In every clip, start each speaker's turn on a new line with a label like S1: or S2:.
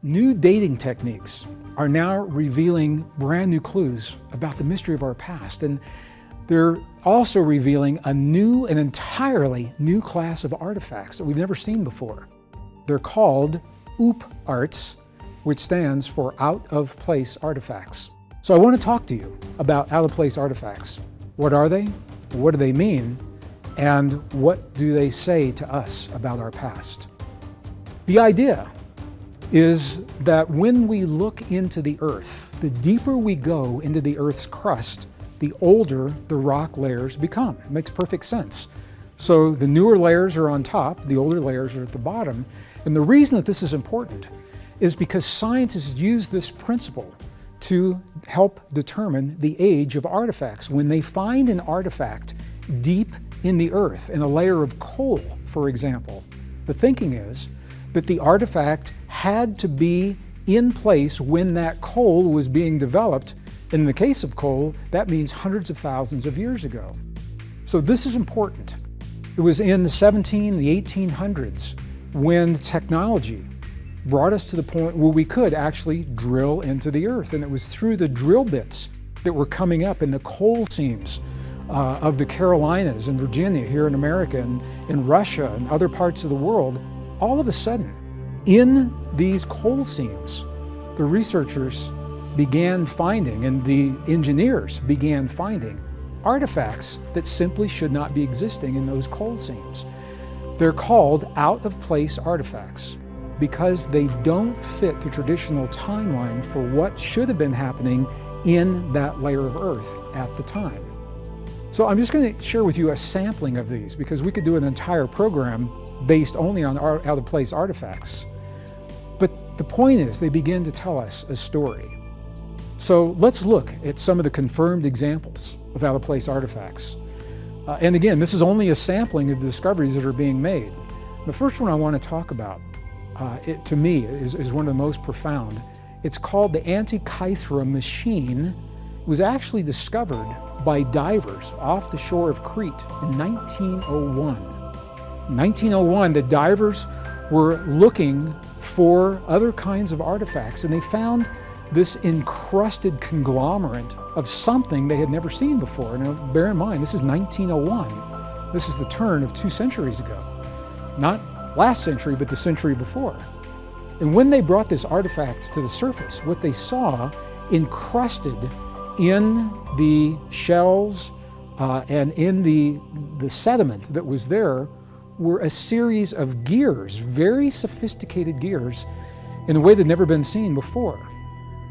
S1: New dating techniques are now revealing brand new clues about the mystery of our past, and they're also revealing a new and entirely new class of artifacts that we've never seen before. They're called OOPArts, which stands for out-of-place artifacts. So I want to talk to you about out-of-place artifacts. What are they? What do they mean? And what do they say to us about our past? The idea is that when we look into the earth, the deeper we go into the earth's crust, the older the rock layers become. It makes perfect sense. So the newer layers are on top, the older layers are at the bottom. And the reason that this is important is because scientists use this principle to help determine the age of artifacts. When they find an artifact deep in the earth, in a layer of coal, for example, the thinking is that the artifact had to be in place when that coal was being developed. In the case of coal, that means hundreds of thousands of years ago. So this is important. It was in the 1800s when technology brought us to the point where we could actually drill into the earth. And it was through the drill bits that were coming up in the coal seams of the Carolinas and Virginia here in America and in Russia and other parts of the world. All of a sudden, in these coal seams, the researchers began finding, and the engineers began finding, artifacts that simply should not be existing in those coal seams. They're called out-of-place artifacts because they don't fit the traditional timeline for what should have been happening in that layer of earth at the time. So I'm just going to share with you a sampling of these because we could do an entire program based only on out-of-place artifacts. But the point is, they begin to tell us a story. So let's look at some of the confirmed examples of out-of-place artifacts. And again, this is only a sampling of the discoveries that are being made. The first one I want to talk about, to me, is one of the most profound. It's called the Antikythera Machine. It was actually discovered by divers off the shore of Crete in 1901. In 1901, the divers were looking for other kinds of artifacts, and they found this encrusted conglomerate of something they had never seen before. Now, bear in mind, this is 1901. This is the turn of 2 centuries ago. Not last century, but the century before. And when they brought this artifact to the surface, what they saw encrusted in the shells and in the sediment that was there were a series of gears, very sophisticated gears, in a way that had never been seen before.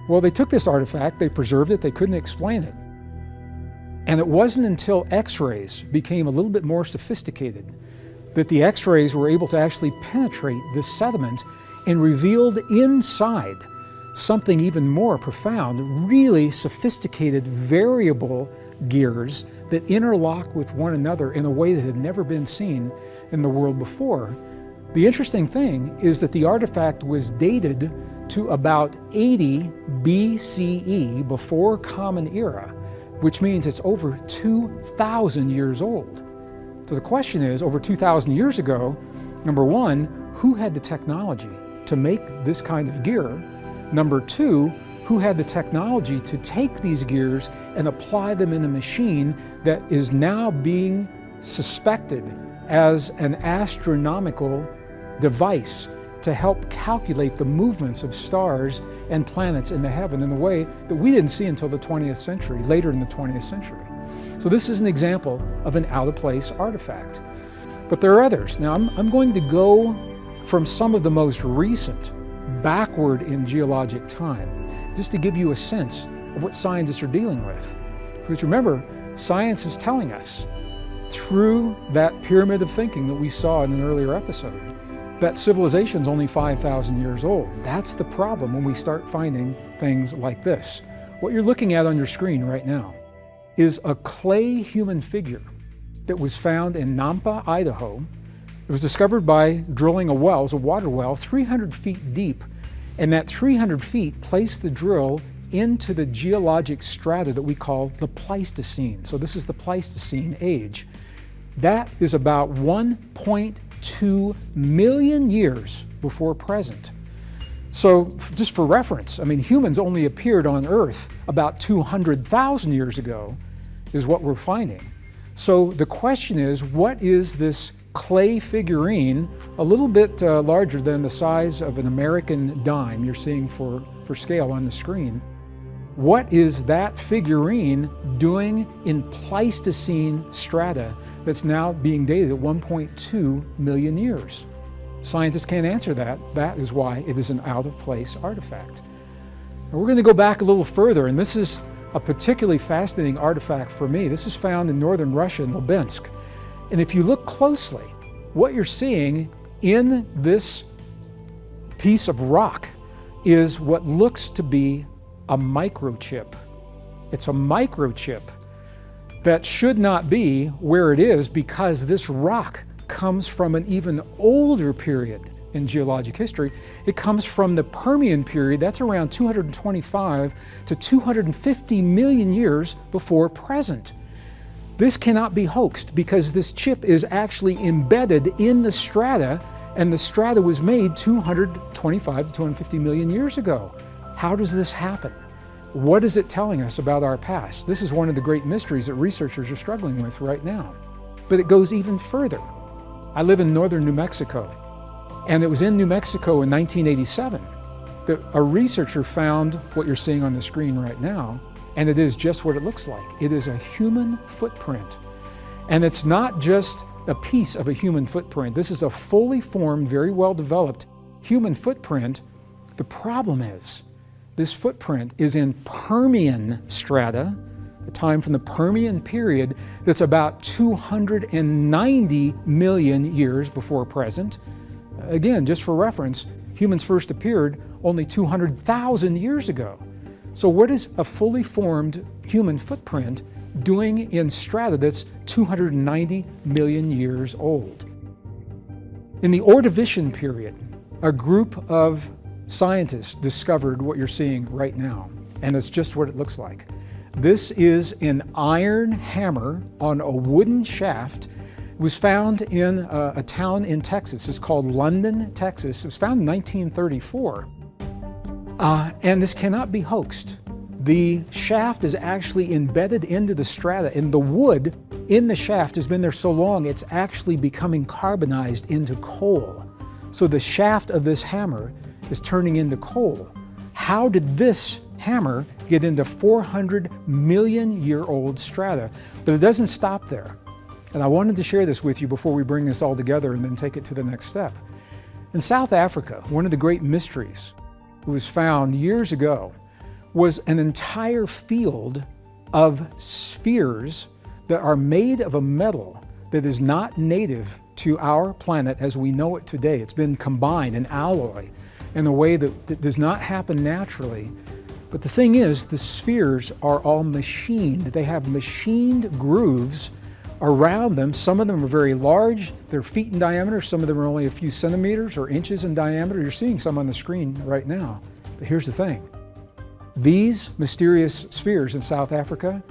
S1: Well, they took this artifact, they preserved it, they couldn't explain it. And it wasn't until X-rays became a little bit more sophisticated that the X-rays were able to actually penetrate this sediment and revealed inside something even more profound, really sophisticated variable gears that interlock with one another in a way that had never been seen in the world before. The interesting thing is that the artifact was dated to about 80 BCE, before Common Era, which means it's over 2,000 years old. So the question is, over 2,000 years ago, number one, who had the technology to make this kind of gear? Number two, who had the technology to take these gears and apply them in a machine that is now being suspected as an astronomical device to help calculate the movements of stars and planets in the heaven in a way that we didn't see until the 20th century, later in the 20th century. So this is an example of an out-of-place artifact. But there are others. Now I'm going to go from some of the most recent, backward in geologic time, just to give you a sense of what scientists are dealing with. Because remember, science is telling us through that pyramid of thinking that we saw in an earlier episode, that civilization's only 5,000 years old. That's the problem when we start finding things like this. What you're looking at on your screen right now is a clay human figure that was found in Nampa, Idaho. It was discovered by drilling a well, it was a water well, 300 feet deep, and that 300 feet placed the drill into the geologic strata that we call the Pleistocene. So this is the Pleistocene age. That is about 1.2 million years before present. So just for reference, I mean, humans only appeared on Earth about 200,000 years ago, is what we're finding. So the question is, what is this clay figurine, a little bit larger than the size of an American dime you're seeing for scale on the screen? What is that figurine doing in Pleistocene strata that's now being dated at 1.2 million years? Scientists can't answer that. That is why it is an out-of-place artifact. And we're going to go back a little further, and this is a particularly fascinating artifact for me. This is found in northern Russia, in Lubyansk. And if you look closely, what you're seeing in this piece of rock is what looks to be a microchip. It's a microchip that should not be where it is, because this rock comes from an even older period in geologic history. It comes from the Permian period. That's around 225 to 250 million years before present. This cannot be hoaxed, because this chip is actually embedded in the strata, and the strata was made 225 to 250 million years ago. How does this happen? What is it telling us about our past? This is one of the great mysteries that researchers are struggling with right now. But it goes even further. I live in northern New Mexico, and it was in New Mexico in 1987 that a researcher found what you're seeing on the screen right now, and it is just what it looks like. It is a human footprint. And it's not just a piece of a human footprint. This is a fully formed, very well developed human footprint. The problem is, this footprint is in Permian strata, a time from the Permian period that's about 290 million years before present. Again, just for reference, humans first appeared only 200,000 years ago. So what is a fully formed human footprint doing in strata that's 290 million years old? In the Ordovician period, a group of scientists discovered what you're seeing right now, and it's just what it looks like. This is an iron hammer on a wooden shaft. It was found in a town in Texas. It's called London, Texas. It was found in 1934. And this cannot be hoaxed. The shaft is actually embedded into the strata, and the wood in the shaft has been there so long it's actually becoming carbonized into coal. So the shaft of this hammer is turning into coal. How did this hammer get into 400 million year old strata? But it doesn't stop there. And I wanted to share this with you before we bring this all together and then take it to the next step. In South Africa, one of the great mysteries that was found years ago was an entire field of spheres that are made of a metal that is not native to our planet as we know it today. It's been combined, an alloy, in a way that does not happen naturally. But the thing is, the spheres are all machined. They have machined grooves around them. Some of them are very large. They're feet in diameter. Some of them are only a few centimeters or inches in diameter. You're seeing some on the screen right now. But here's the thing. These mysterious spheres in South Africa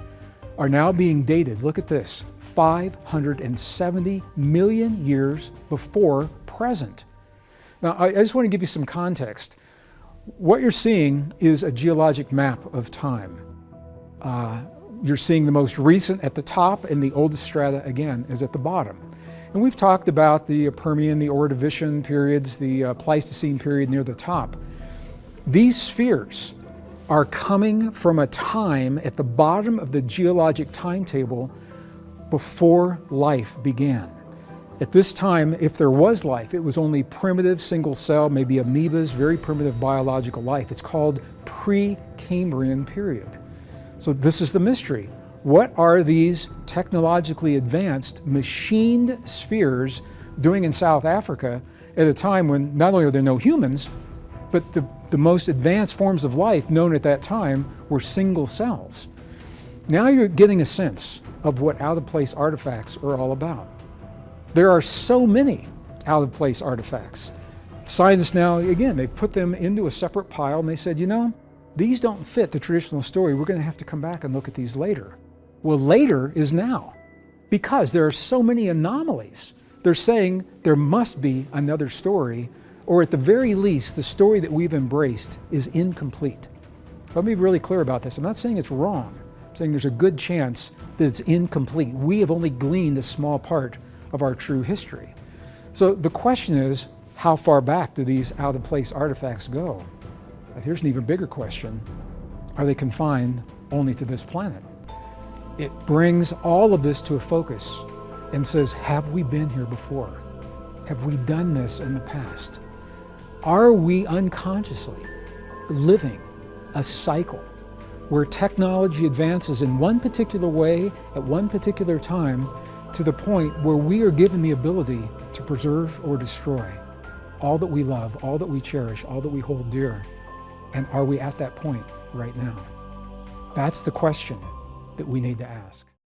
S1: are now being dated, look at this, 570 million years before present. Now, I just want to give you some context. What you're seeing is a geologic map of time. You're seeing the most recent at the top, and the oldest strata, again, is at the bottom. And we've talked about the Permian, the Ordovician periods, the Pleistocene period near the top. These spheres are coming from a time at the bottom of the geologic timetable before life began. At this time, if there was life, it was only primitive single cell, maybe amoebas, very primitive biological life. It's called pre-Cambrian period. So this is the mystery. What are these technologically advanced machined spheres doing in South Africa at a time when not only are there no humans, but the most advanced forms of life known at that time were single cells? Now you're getting a sense of what out-of-place artifacts are all about. There are so many out-of-place artifacts. Scientists now, again, they put them into a separate pile and they said, you know, these don't fit the traditional story. We're going to have to come back and look at these later. Well, later is now, because there are so many anomalies. They're saying there must be another story, or at the very least, the story that we've embraced is incomplete. Let me be really clear about this. I'm not saying it's wrong. I'm saying there's a good chance that it's incomplete. We have only gleaned a small part of our true history. So the question is, how far back do these out-of-place artifacts go? But here's an even bigger question. Are they confined only to this planet? It brings all of this to a focus and says, have we been here before? Have we done this in the past? Are we unconsciously living a cycle where technology advances in one particular way at one particular time to the point where we are given the ability to preserve or destroy all that we love, all that we cherish, all that we hold dear? And are we at that point right now? That's the question that we need to ask.